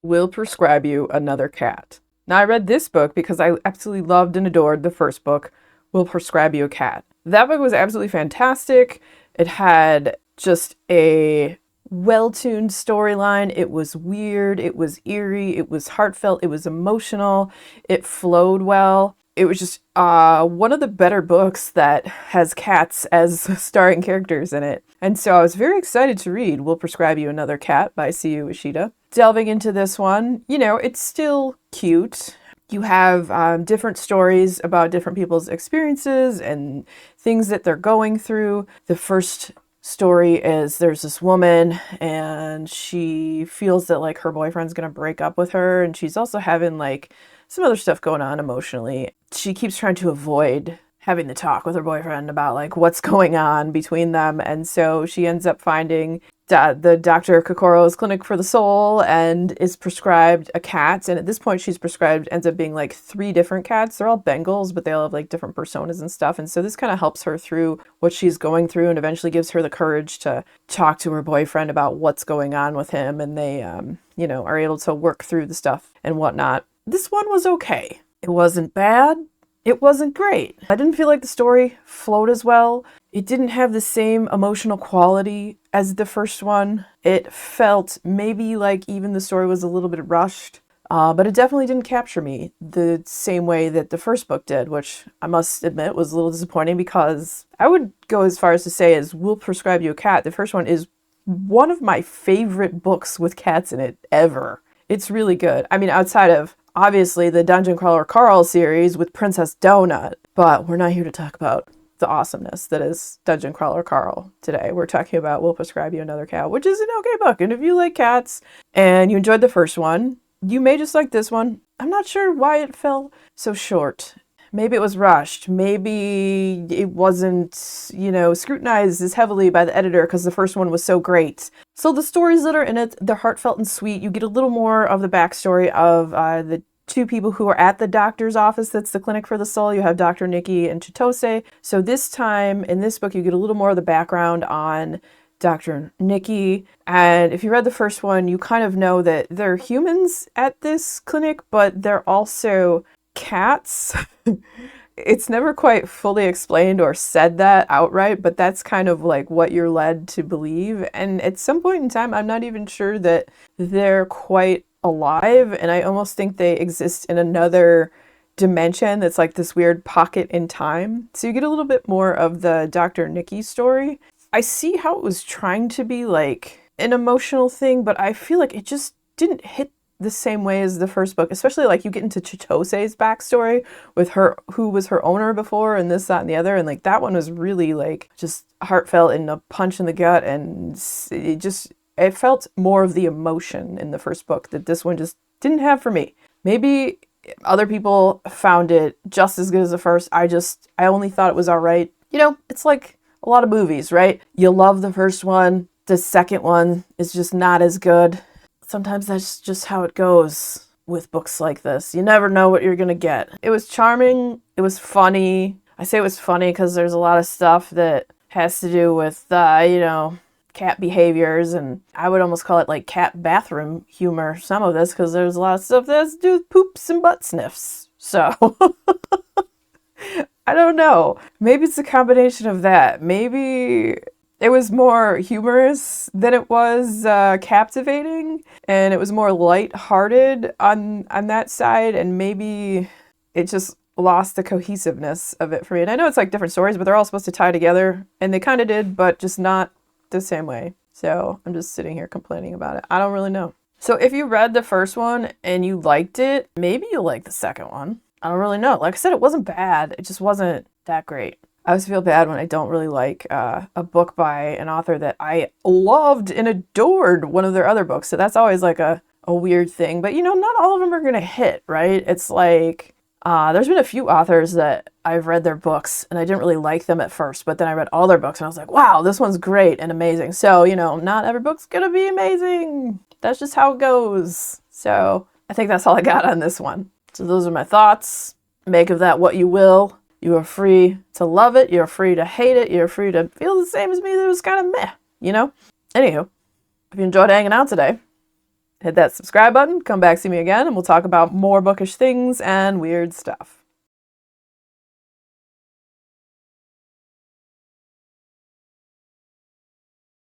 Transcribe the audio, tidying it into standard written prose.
Will Prescribe You Another Cat. Now, I read this book because I absolutely loved and adored the first book, Will Prescribe You a Cat. That book was absolutely fantastic. It had just a well-tuned storyline. It was weird, it was eerie, it was heartfelt, it was emotional, it flowed well. It was just one of the better books that has cats as starring characters in it. And so I was very excited to read Will Prescribe You Another Cat by Syou Ishida. Delving into this one, it's still cute. You have different stories about different people's experiences and things that they're going through. The first story is there's this woman and she feels that like her boyfriend's gonna break up with her, and she's also having like some other stuff going on emotionally. She keeps trying to avoid having the talk with her boyfriend about like what's going on between them, and so she ends up finding the Dr. Kokoro's clinic for the soul and is prescribed a cat. And at this point she's prescribed ends up being like 3 different cats. They're all Bengals, but they all have like different personas and stuff. And so this kind of helps her through what she's going through and eventually gives her the courage to talk to her boyfriend about what's going on with him. And they, are able to work through the stuff and whatnot. This one was okay. It wasn't bad. It wasn't great. I didn't feel like the story flowed as well. It didn't have the same emotional quality as the first one. It felt maybe like even the story was a little bit rushed, but it definitely didn't capture me the same way that the first book did, which I must admit was a little disappointing because I would go as far as to say as Will Prescribe You a Cat. The first one is one of my favorite books with cats in it ever. It's really good. I mean, outside of obviously the Dungeon Crawler Carl series with Princess Donut, but we're not here to talk about the awesomeness that is Dungeon Crawler Carl today. We're talking about Will Prescribe You Another Cat, which is an okay book. And if you like cats and you enjoyed the first one, you may just like this one. I'm not sure why it fell so short. Maybe it was rushed. Maybe it wasn't, scrutinized as heavily by the editor because the first one was so great. So the stories that are in it, they're heartfelt and sweet. You get a little more of the backstory of the 2 people who are at the doctor's office that's the clinic for the soul. You have Dr. Nikki and Chitose. So this time in this book, you get a little more of the background on Dr. Nikki. And if you read the first one, you kind of know that they're humans at this clinic, but they're also cats. It's never quite fully explained or said that outright, but that's kind of like what you're led to believe. And at some point in time, I'm not even sure that they're quite alive, and I almost think they exist in another dimension that's like this weird pocket in time. So you get a little bit more of the Dr. Nikki story. I see how it was trying to be like an emotional thing, but I feel like it just didn't hit the same way as the first book, especially like you get into Chitose's backstory with her, who was her owner before, and this, that, and the other. And like that one was really like just heartfelt and a punch in the gut. And it felt more of the emotion in the first book that this one just didn't have for me. Maybe other people found it just as good as the first. I only thought it was all right. It's like a lot of movies, right? You love the first one. The second one is just not as good. Sometimes that's just how it goes with books like this. You never know what you're going to get. It was charming. It was funny. I say it was funny because there's a lot of stuff that has to do with, cat behaviors, and I would almost call it like cat bathroom humor, some of this, because there's a lot of stuff that has to do with poops and butt sniffs. So, I don't know. Maybe it's a combination of that. Maybe it was more humorous than it was captivating, and it was more lighthearted on that side, and maybe it just lost the cohesiveness of it for me. And I know it's like different stories, but they're all supposed to tie together, and they kind of did, but just not the same way. So I'm just sitting here complaining about it. I don't really know. So if you read the first one and you liked it, maybe you'll like the second one. I don't really know. Like I said, it wasn't bad. It just wasn't that great. I always feel bad when I don't really like a book by an author that I loved and adored one of their other books. So that's always like a weird thing. But not all of them are going to hit, right? It's like there's been a few authors that I've read their books and I didn't really like them at first, but then I read all their books and I was like, wow, this one's great and amazing. So, not every book's gonna be amazing. That's just how it goes. So I think that's all I got on this one. So those are my thoughts. Make of that what you will. You are free to love it. You're free to hate it. You're free to feel the same as me that it was kind of meh, Anywho, if you enjoyed hanging out today, Hit that subscribe button, come back, see me again, and we'll talk about more bookish things and weird stuff.